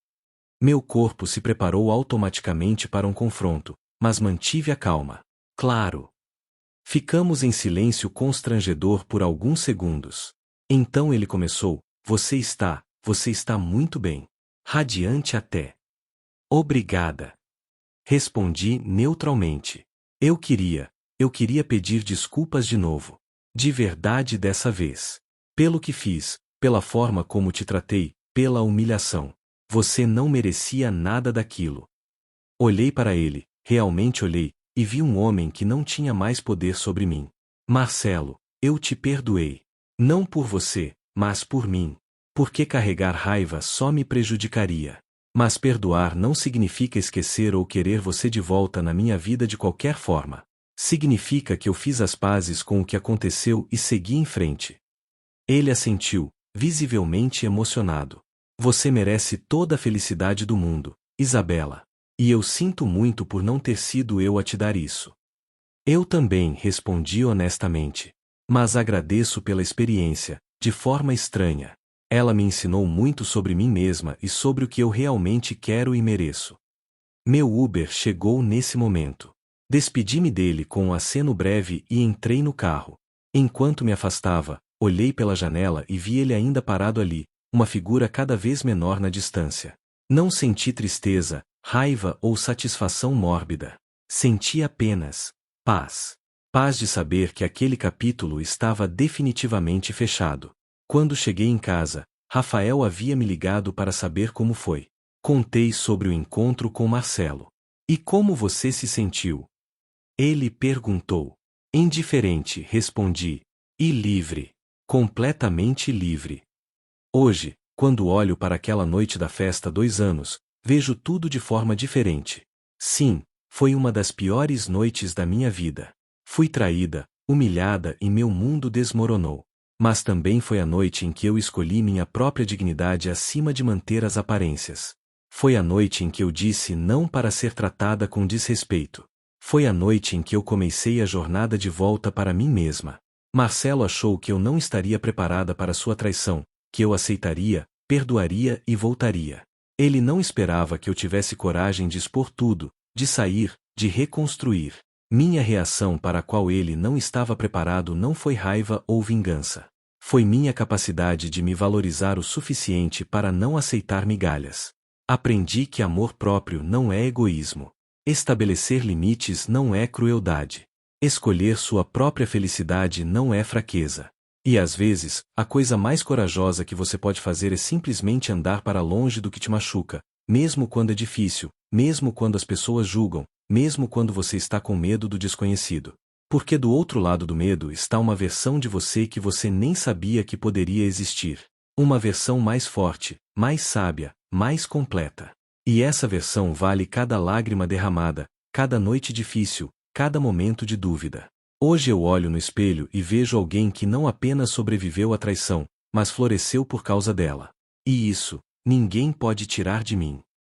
Meu corpo se preparou automaticamente para um confronto, mas mantive a calma. Claro. Ficamos em silêncio constrangedor por alguns segundos. Então ele começou, você está muito bem. Radiante até. Obrigada. Respondi neutralmente. Eu queria pedir desculpas de novo. De verdade dessa vez. Pelo que fiz, pela forma como te tratei, pela humilhação. Você não merecia nada daquilo. Olhei para ele, realmente olhei, e vi um homem que não tinha mais poder sobre mim. Marcelo, eu te perdoei. Não por você, mas por mim. Porque carregar raiva só me prejudicaria. Mas perdoar não significa esquecer ou querer você de volta na minha vida de qualquer forma. Significa que eu fiz as pazes com o que aconteceu e segui em frente. Ele assentiu, visivelmente emocionado. Você merece toda a felicidade do mundo, Isabela. E eu sinto muito por não ter sido eu a te dar isso. Eu também, respondi honestamente. Mas agradeço pela experiência, de forma estranha. Ela me ensinou muito sobre mim mesma e sobre o que eu realmente quero e mereço. Meu Uber chegou nesse momento. Despedi-me dele com um aceno breve e entrei no carro. Enquanto me afastava, olhei pela janela e vi ele ainda parado ali, uma figura cada vez menor na distância. Não senti tristeza, raiva ou satisfação mórbida. Senti apenas paz. Paz de saber que aquele capítulo estava definitivamente fechado. Quando cheguei em casa, Rafael havia me ligado para saber como foi. Contei sobre o encontro com Marcelo. E como você se sentiu? Ele perguntou. Indiferente, respondi. E livre. Completamente livre. Hoje, quando olho para aquela noite da festa 2 anos, vejo tudo de forma diferente. Sim, foi uma das piores noites da minha vida. Fui traída, humilhada e meu mundo desmoronou. Mas também foi a noite em que eu escolhi minha própria dignidade acima de manter as aparências. Foi a noite em que eu disse não para ser tratada com desrespeito. Foi a noite em que eu comecei a jornada de volta para mim mesma. Marcelo achou que eu não estaria preparada para sua traição, que eu aceitaria, perdoaria e voltaria. Ele não esperava que eu tivesse coragem de expor tudo, de sair, de reconstruir. Minha reação para a qual ele não estava preparado não foi raiva ou vingança. Foi minha capacidade de me valorizar o suficiente para não aceitar migalhas. Aprendi que amor próprio não é egoísmo. Estabelecer limites não é crueldade. Escolher sua própria felicidade não é fraqueza. E às vezes, a coisa mais corajosa que você pode fazer é simplesmente andar para longe do que te machuca, mesmo quando é difícil, mesmo quando as pessoas julgam, mesmo quando você está com medo do desconhecido. Porque do outro lado do medo está uma versão de você que você nem sabia que poderia existir. Uma versão mais forte, mais sábia, mais completa. E essa versão vale cada lágrima derramada, cada noite difícil, cada momento de dúvida. Hoje eu olho no espelho e vejo alguém que não apenas sobreviveu à traição, mas floresceu por causa dela. E isso, ninguém pode tirar de mim.